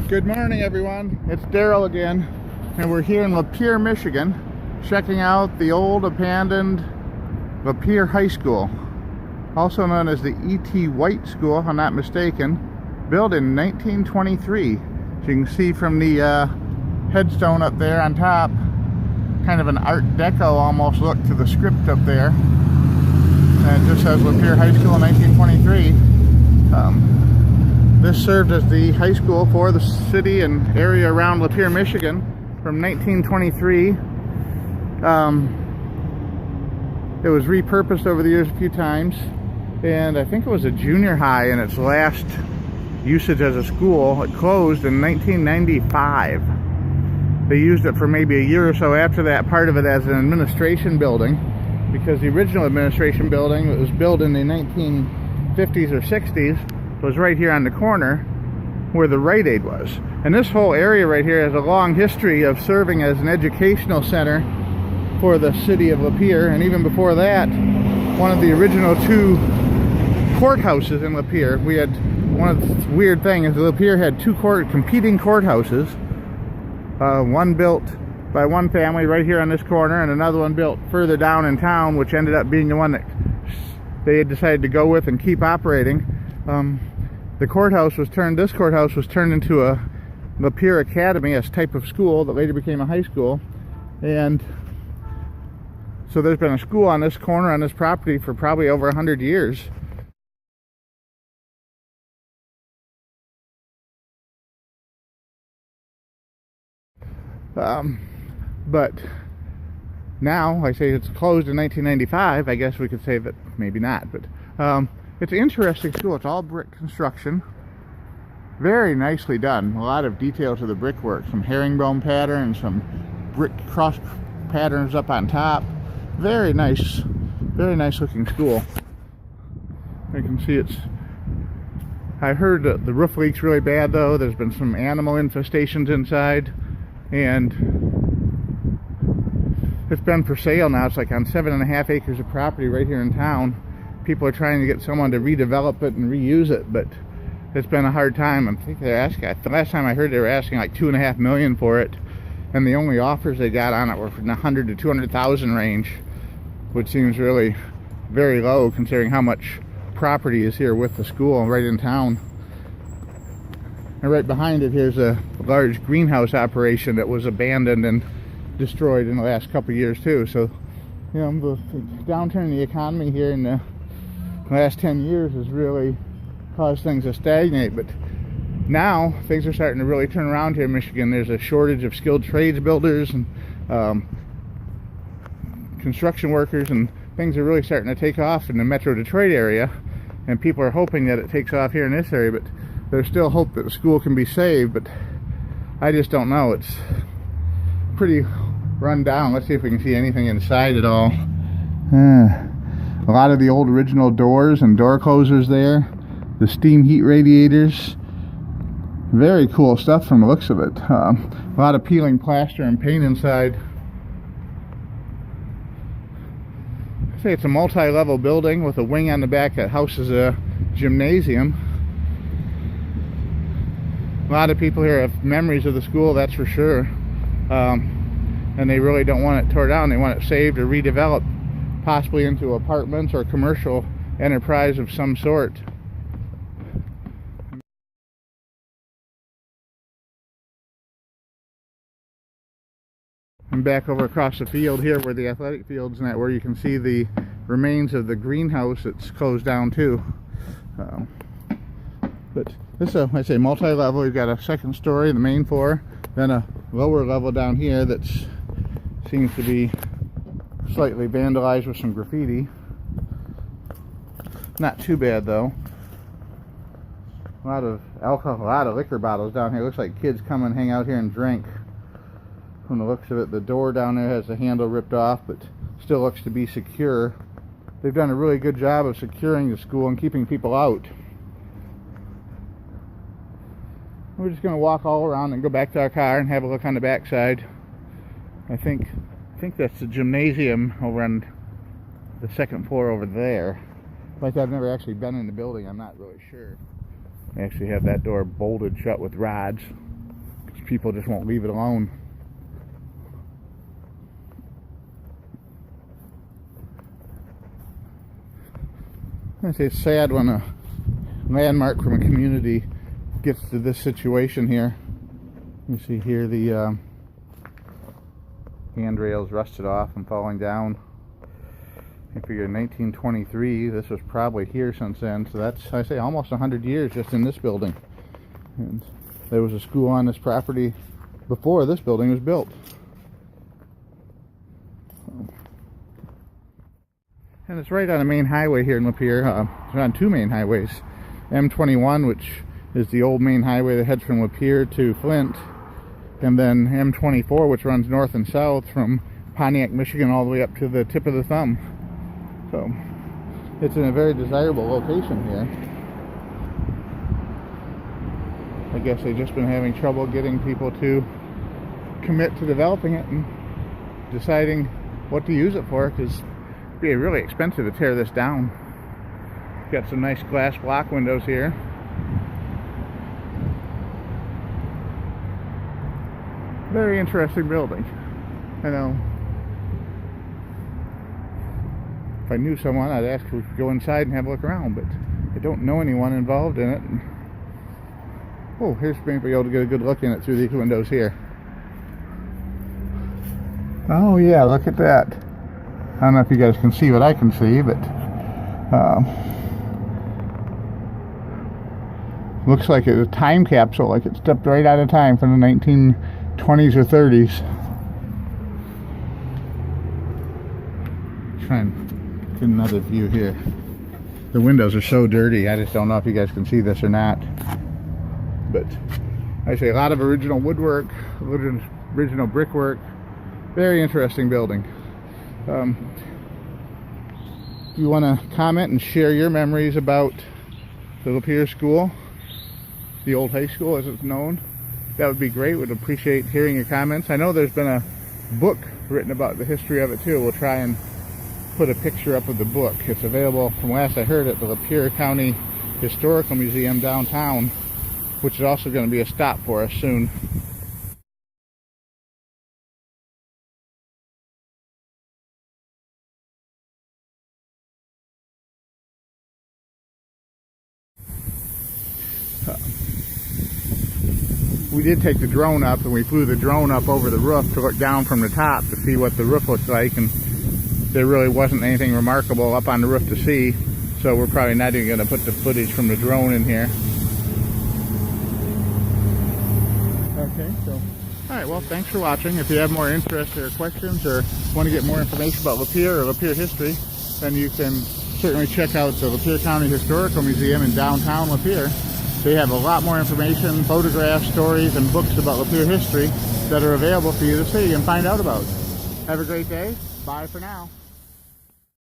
Good morning, everyone. It's Daryl again, and we're here in Lapeer, Michigan, checking out the old abandoned Lapeer High School, also known as the E.T. White School, if I'm not mistaken, built in 1923. So you can see from the headstone up there on top, kind of an Art Deco almost look to the script up there. And it just says Lapeer High School in 1923. This served as the high school for the city and area around Lapeer, Michigan from 1923. It was repurposed over the years a few times, and I think it was a junior high in its last usage as a school. It closed in 1995. They used it for maybe a year or so after that, part of it as an administration building, because the original administration building, it was built in the 1950s or 60s, was right here on the corner where the Rite Aid was. And this whole area right here has a long history of serving as an educational center for the city of Lapeer, and even before that, one of the original two courthouses in Lapeer. We had, one of the weird things is Lapeer had two competing courthouses, one built by one family right here on this corner, and another one built further down in town, which ended up being the one that they had decided to go with and keep operating. This courthouse was turned into a Lapeer Academy, a type of school that later became a high school. And so there's been a school on this corner, on this property, for probably over 100 years. But now, I say it's closed in 1995, I guess we could say that maybe not, but it's an interesting school. It's all brick construction, very nicely done. A lot of detail to the brickwork, some herringbone pattern, some brick cross patterns up on top. Very nice looking school. You can see I heard that the roof leaks really bad though. There's been some animal infestations inside, and it's been for sale now. It's like on 7.5 acres of property right here in town. People are trying to get someone to redevelop it and reuse it, but it's been a hard time. I think they're asking, the last time I heard, they were asking like $2.5 million for it, and the only offers they got on it were from the 100 to 200,000 range, which seems really very low considering how much property is here with the school right in town. And right behind it, here's a large greenhouse operation that was abandoned and destroyed in the last couple of years too. So, you know, the downturn in the economy here in the last 10 years has really caused things to stagnate, but now things are starting to really turn around here in Michigan. There's a shortage of skilled trades builders and construction workers, and things are really starting to take off in the Metro Detroit area, and people are hoping that it takes off here in this area, but there's still hope that the school can be saved, but I just don't know. It's pretty run down. Let's see if we can see anything inside at all. A lot of the old original doors and door closers there, the steam heat radiators, very cool stuff from the looks of it. A lot of peeling plaster and paint inside. I'd say it's a multi-level building with a wing on the back that houses a gymnasium. A lot of people here have memories of the school, that's for sure, and they really don't want it tore down. They want it saved or redeveloped, possibly into apartments or commercial enterprise of some sort. And back over across the field here where the athletic fields and that, where you can see the remains of the greenhouse that's closed down too. But this is, I say, multi-level. You've got a second story, the main floor, then a lower level down here that seems to be slightly vandalized with some graffiti. Not too bad though. A lot of alcohol, a lot of liquor bottles down here. Looks like kids come and hang out here and drink. From the looks of it, the door down there has the handle ripped off, but still looks to be secure. They've done a really good job of securing the school and keeping people out. We're just going to walk all around and go back to our car and have a look on the back side. I think that's the gymnasium over on the second floor over there. Like, I've never actually been in the building, I'm not really sure. They actually have that door bolted shut with rods. People just won't leave it alone. I say it's sad when a landmark from a community gets to this situation here. You see here the handrails rusted off and falling down. I figure in 1923, this was probably here since then, so that's, I say, almost 100 years just in this building. And there was a school on this property before this building was built. And it's right on a main highway here in Lapeer. It's on two main highways. M21, which is the old main highway that heads from Lapeer to Flint, and then M24, which runs north and south from Pontiac, Michigan, all the way up to the tip of the thumb. So it's in a very desirable location here. I guess they've just been having trouble getting people to commit to developing it and deciding what to use it for, because it'd be really expensive to tear this down. Got some nice glass block windows here. Very interesting building. I know. If I knew someone, I'd ask if we could go inside and have a look around, but I don't know anyone involved in it. Oh, here's maybe able to get a good look in it through these windows here. Oh yeah, look at that. I don't know if you guys can see what I can see, but looks like it's a time capsule, like it stepped right out of time from the 1920s or 30s. Try and get another view here. The windows are so dirty, I just don't know if you guys can see this or not. But I say a lot of original woodwork, original brickwork. Very interesting building. If you want to comment and share your memories about the Lapeer School, the old high school as it's known, that would be great. Would appreciate hearing your comments. I know there's been a book written about the history of it too. We'll try and put a picture up of the book. It's available, from last I heard, at the Lapeer County Historical Museum downtown, which is also going to be a stop for us soon. We did take the drone up, and we flew the drone up over the roof to look down from the top to see what the roof looked like, and there really wasn't anything remarkable up on the roof to see, so we're probably not even going to put the footage from the drone in here. Okay, so alright, well, thanks for watching. If you have more interest or questions or want to get more information about Lapeer or Lapeer history, then you can certainly check out the Lapeer County Historical Museum in downtown Lapeer. They have a lot more information, photographs, stories, and books about Lapeer history that are available for you to see and find out about. Have a great day. Bye for now.